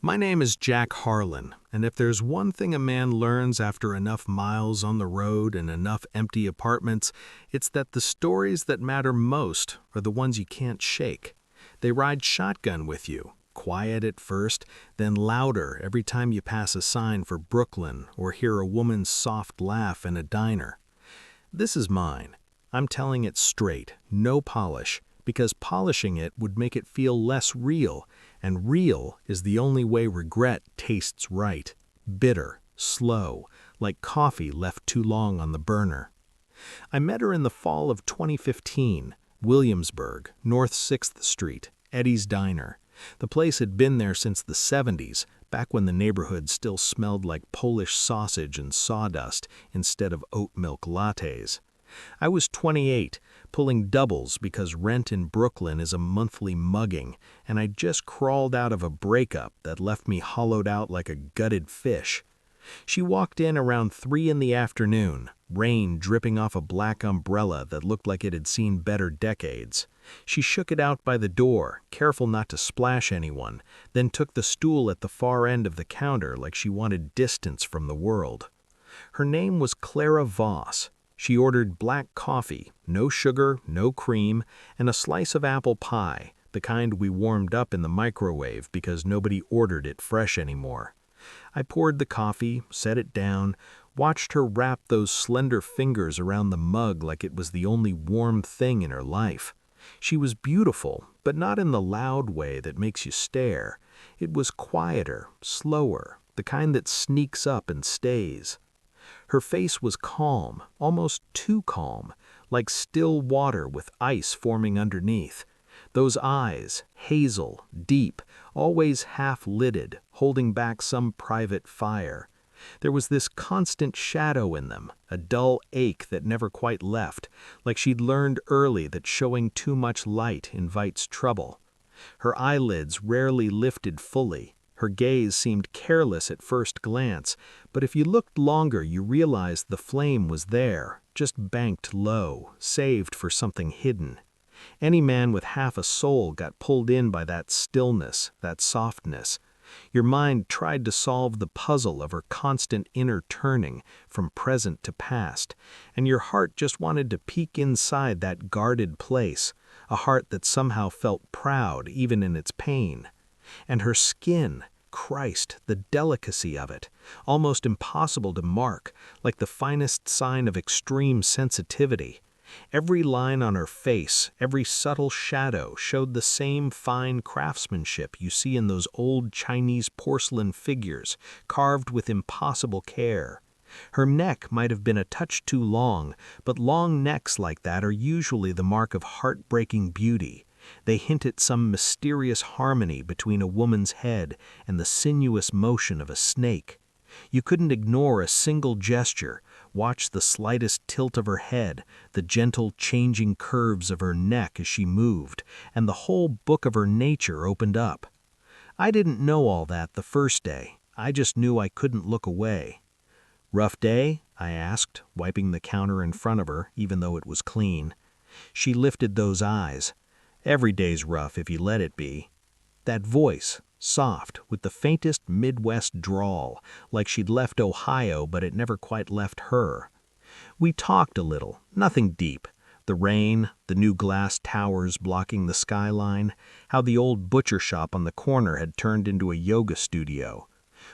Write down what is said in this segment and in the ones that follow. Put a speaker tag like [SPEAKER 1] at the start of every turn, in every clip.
[SPEAKER 1] My name is Jack Harlan, and if there's one thing a man learns after enough miles on the road and enough empty apartments, it's that the stories that matter most are the ones you can't shake. They ride shotgun with you, quiet at first, then louder every time you pass a sign for Brooklyn or hear a woman's soft laugh in a diner. This is mine. I'm telling it straight, no polish, because polishing it would make it feel less real, and real is the only way regret tastes right. Bitter, slow, like coffee left too long on the burner. I met her in the fall of 2015, Williamsburg, North 6th Street, Eddie's Diner. The place had been there since the 70s, back when the neighborhood still smelled like Polish sausage and sawdust instead of oat milk lattes. I was 28, pulling doubles because rent in Brooklyn is a monthly mugging, and I'd just crawled out of a breakup that left me hollowed out like a gutted fish. She walked in around 3 in the afternoon, rain dripping off a black umbrella that looked like it had seen better decades. She shook it out by the door, careful not to splash anyone, then took the stool at the far end of the counter like she wanted distance from the world. Her name was Clara Voss. She ordered black coffee, no sugar, no cream, and a slice of apple pie, the kind we warmed up in the microwave because nobody ordered it fresh anymore. I poured the coffee, set it down, watched her wrap those slender fingers around the mug like it was the only warm thing in her life. She was beautiful, but not in the loud way that makes you stare. It was quieter, slower, the kind that sneaks up and stays. Her face was calm, almost too calm, like still water with ice forming underneath. Those eyes, hazel, deep, always half-lidded, holding back some private fire. There was this constant shadow in them, a dull ache that never quite left, like she'd learned early that showing too much light invites trouble. Her eyelids rarely lifted fully. Her gaze seemed careless at first glance, but if you looked longer you realized the flame was there, just banked low, saved for something hidden. Any man with half a soul got pulled in by that stillness, that softness. Your mind tried to solve the puzzle of her constant inner turning from present to past, and your heart just wanted to peek inside that guarded place, a heart that somehow felt proud even in its pain. And her skin, Christ, the delicacy of it, almost impossible to mark, like the finest sign of extreme sensitivity. Every line on her face, every subtle shadow showed the same fine craftsmanship you see in those old Chinese porcelain figures, carved with impossible care. Her neck might have been a touch too long, but long necks like that are usually the mark of heartbreaking beauty. They hint at some mysterious harmony between a woman's head and the sinuous motion of a snake. You couldn't ignore a single gesture, watch the slightest tilt of her head, the gentle changing curves of her neck as she moved, and the whole book of her nature opened up. I didn't know all that the first day. I just knew I couldn't look away. "Rough day?" I asked, wiping the counter in front of her, even though it was clean. She lifted those eyes. "Every day's rough if you let it be." That voice, soft, with the faintest Midwest drawl, like she'd left Ohio but it never quite left her. We talked a little, nothing deep. The rain, the new glass towers blocking the skyline, how the old butcher shop on the corner had turned into a yoga studio.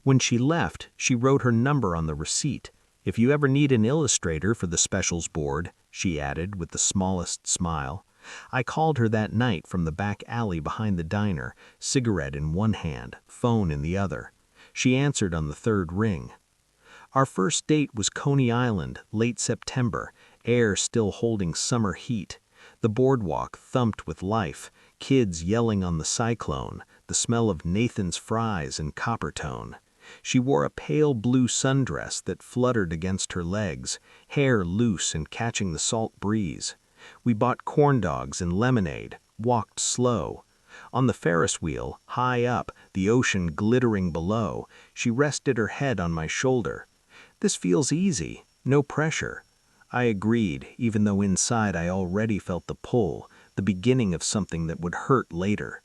[SPEAKER 1] When she left, she wrote her number on the receipt. "If you ever need an illustrator for the specials board," she added with the smallest smile. I called her that night from the back alley behind the diner, cigarette in one hand, phone in the other. She answered on the third ring. Our first date was Coney Island, late September, air still holding summer heat. The boardwalk thumped with life, kids yelling on the cyclone, the smell of Nathan's fries and Coppertone. She wore a pale blue sundress that fluttered against her legs, hair loose and catching the salt breeze. We bought corn dogs and lemonade, walked slow. On the Ferris wheel, high up, the ocean glittering below, she rested her head on my shoulder. "This feels easy, no pressure." I agreed, even though inside I already felt the pull, the beginning of something that would hurt later.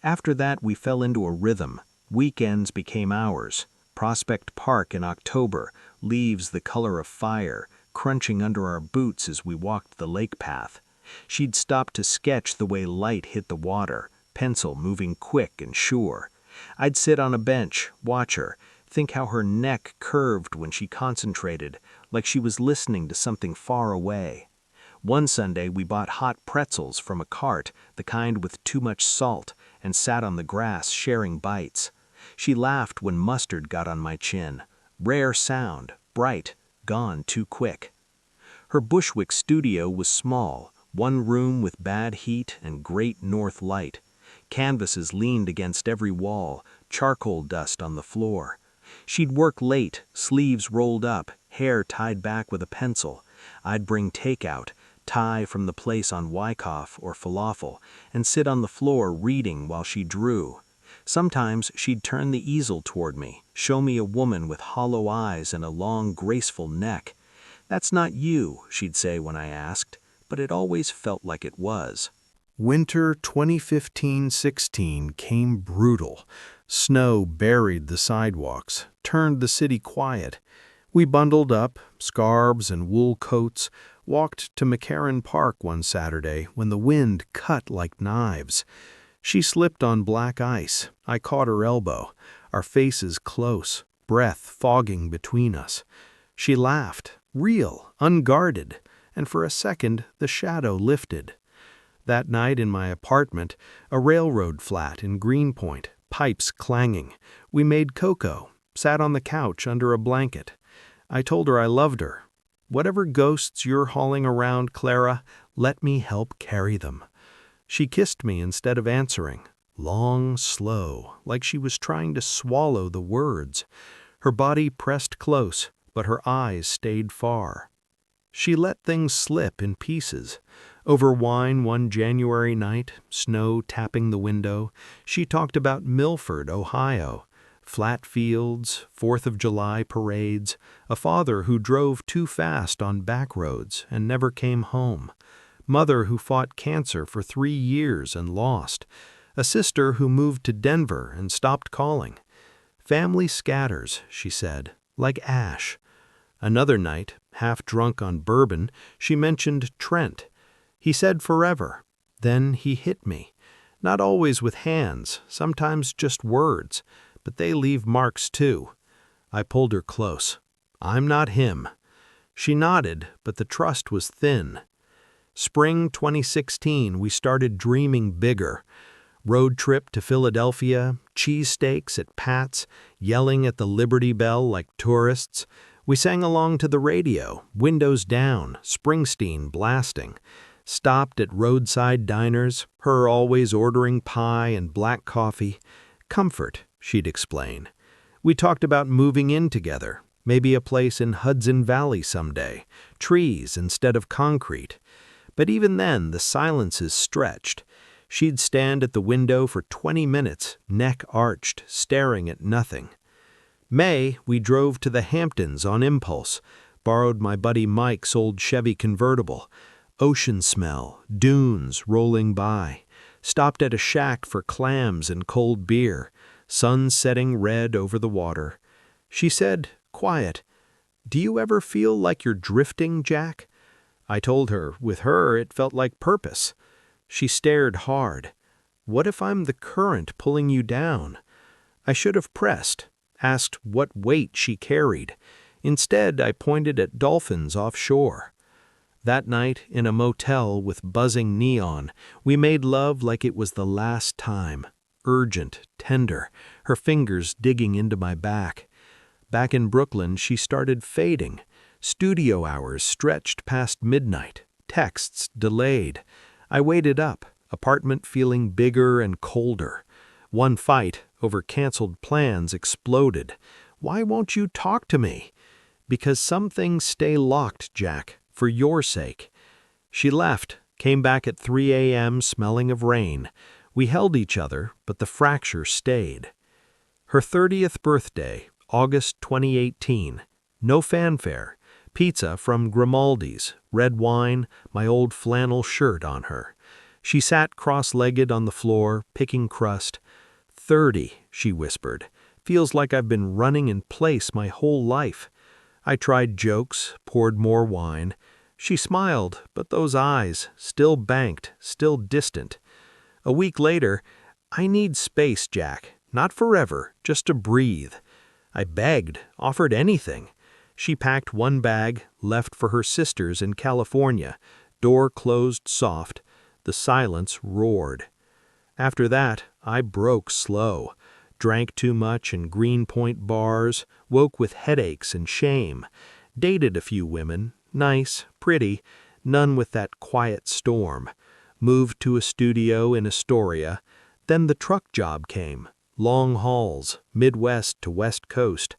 [SPEAKER 1] After that we fell into a rhythm, Weekends became ours. Prospect Park in October, leaves the color of fire, crunching under our boots as we walked the lake path. She'd stop to sketch the way light hit the water, pencil moving quick and sure. I'd sit on a bench, watch her, think how her neck curved when she concentrated, like she was listening to something far away. One Sunday we bought hot pretzels from a cart, the kind with too much salt, and sat on the grass sharing bites. She laughed when mustard got on my chin. Rare sound, bright, gone too quick. Her Bushwick studio was small, one room with bad heat and great north light. Canvases leaned against every wall, charcoal dust on the floor. She'd work late, sleeves rolled up, hair tied back with a pencil. I'd bring takeout, Thai from the place on Wyckoff or falafel, and sit on the floor reading while she drew. Sometimes she'd turn the easel toward me, show me a woman with hollow eyes and a long, graceful neck. "That's not you," she'd say when I asked, but it always felt like it was. Winter 2015-16 came brutal. Snow buried the sidewalks, turned the city quiet. We bundled up, scarves and wool coats, walked to McCarran Park one Saturday when the wind cut like knives. She slipped on black ice. I caught her elbow, our faces close, breath fogging between us. She laughed, real, unguarded, and for a second the shadow lifted. That night in my apartment, a railroad flat in Greenpoint, pipes clanging. We made cocoa, sat on the couch under a blanket. I told her I loved her. "Whatever ghosts you're hauling around, Clara, let me help carry them." She kissed me instead of answering, long, slow, like she was trying to swallow the words. Her body pressed close, but her eyes stayed far. She let things slip in pieces. Over wine one January night, snow tapping the window, she talked about Milford, Ohio. Flat fields, 4th of July parades, a father who drove too fast on back roads and never came home, mother who fought cancer for 3 years and lost, a sister who moved to Denver and stopped calling. Family scatters, she said, like ash. Another night, half drunk on bourbon, she mentioned Trent. He said forever. Then he hit me. Not always with hands, sometimes just words. But they leave marks too. I pulled her close. "I'm not him." She nodded, but the trust was thin. Spring 2016, we started dreaming bigger. Road trip to Philadelphia, cheesesteaks at Pat's, yelling at the Liberty Bell like tourists. We sang along to the radio, windows down, Springsteen blasting. Stopped at roadside diners, her always ordering pie and black coffee. Comfort, she'd explain. We talked about moving in together, maybe a place in Hudson Valley someday, trees instead of concrete. But even then, the silences stretched. She'd stand at the window for 20 minutes, neck arched, staring at nothing. May, we drove to the Hamptons on impulse, borrowed my buddy Mike's old Chevy convertible. Ocean smell, dunes rolling by. Stopped at a shack for clams and cold beer, sun setting red over the water. She said, quiet, "Do you ever feel like you're drifting, Jack?" I told her, with her, it felt like purpose. She stared hard. "What if I'm the current pulling you down?" I should have pressed, asked what weight she carried. Instead, I pointed at dolphins offshore. That night, in a motel with buzzing neon, we made love like it was the last time. Urgent, tender, her fingers digging into my back. Back in Brooklyn, she started fading. Studio hours stretched past midnight. Texts delayed. I waited up, apartment feeling bigger and colder. One fight over canceled plans exploded. "Why won't you talk to me?" "Because some things stay locked, Jack, for your sake." She left, came back at 3 a.m. smelling of rain. We held each other, but the fracture stayed. Her 30th birthday, August 2018. No fanfare. Pizza from Grimaldi's, red wine, my old flannel shirt on her. She sat cross-legged on the floor, picking crust. 30, she whispered. Feels like I've been running in place my whole life. I tried jokes, poured more wine. She smiled, but those eyes, still banked, still distant. A week later, I need space, Jack. Not forever, just to breathe. I begged, offered anything. She packed one bag, left for her sisters in California. Door closed soft. The silence roared. After that, I broke slow. Drank too much in Greenpoint bars, woke with headaches and shame. Dated a few women, nice, pretty, none with that quiet storm. Moved to a studio in Astoria. Then the truck job came. Long hauls, Midwest to West Coast.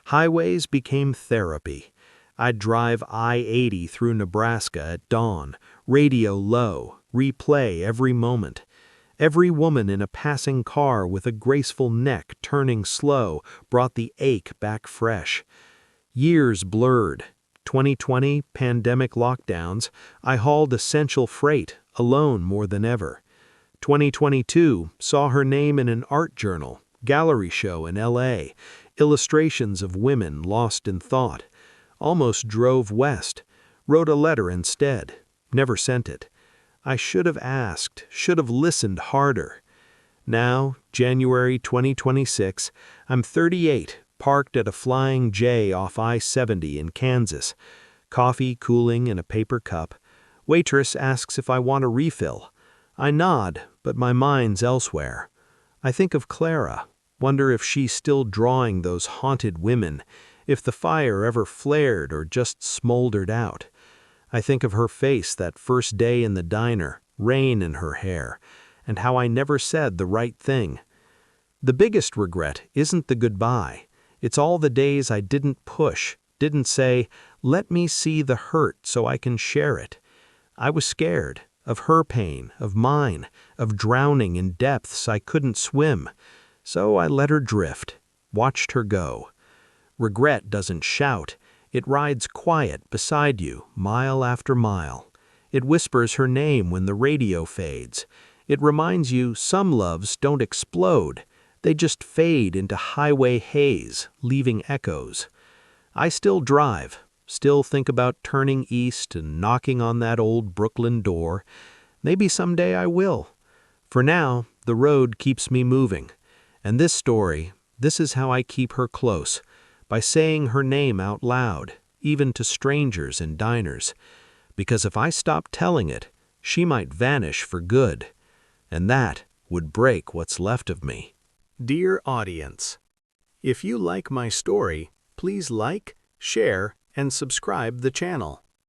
[SPEAKER 1] Highways became therapy. I'd drive I-80 through Nebraska at dawn, radio low, replay every moment. Every woman in a passing car with a graceful neck turning slow brought the ache back fresh. Years blurred. 2020, pandemic lockdowns, I hauled essential freight, alone more than ever. 2022 saw her name in an art journal, gallery show in LA, illustrations of women lost in thought. Almost drove west, wrote a letter instead, never sent it. I should have asked, should have listened harder. Now, January 2026, I'm 38, parked at a Flying J off I-70 in Kansas. Coffee cooling in a paper cup. Waitress asks if I want a refill. I nod, but my mind's elsewhere. I think of Clara, wonder if she's still drawing those haunted women, if the fire ever flared or just smoldered out. I think of her face that first day in the diner, rain in her hair, and how I never said the right thing. The biggest regret isn't the goodbye. It's all the days I didn't push, didn't say, let me see the hurt so I can share it. I was scared of her pain, of mine, of drowning in depths I couldn't swim. So I let her drift, watched her go. Regret doesn't shout. It rides quiet beside you, mile after mile. It whispers her name when the radio fades. It reminds you some loves don't explode. They just fade into highway haze, leaving echoes. I still drive, still think about turning east and knocking on that old Brooklyn door. Maybe someday I will. For now, the road keeps me moving. And this story, this is how I keep her close. By saying her name out loud, even to strangers in diners. Because if I stop telling it, she might vanish for good. And that would break what's left of me. Dear audience, if you like my story, please like, share, and subscribe the channel.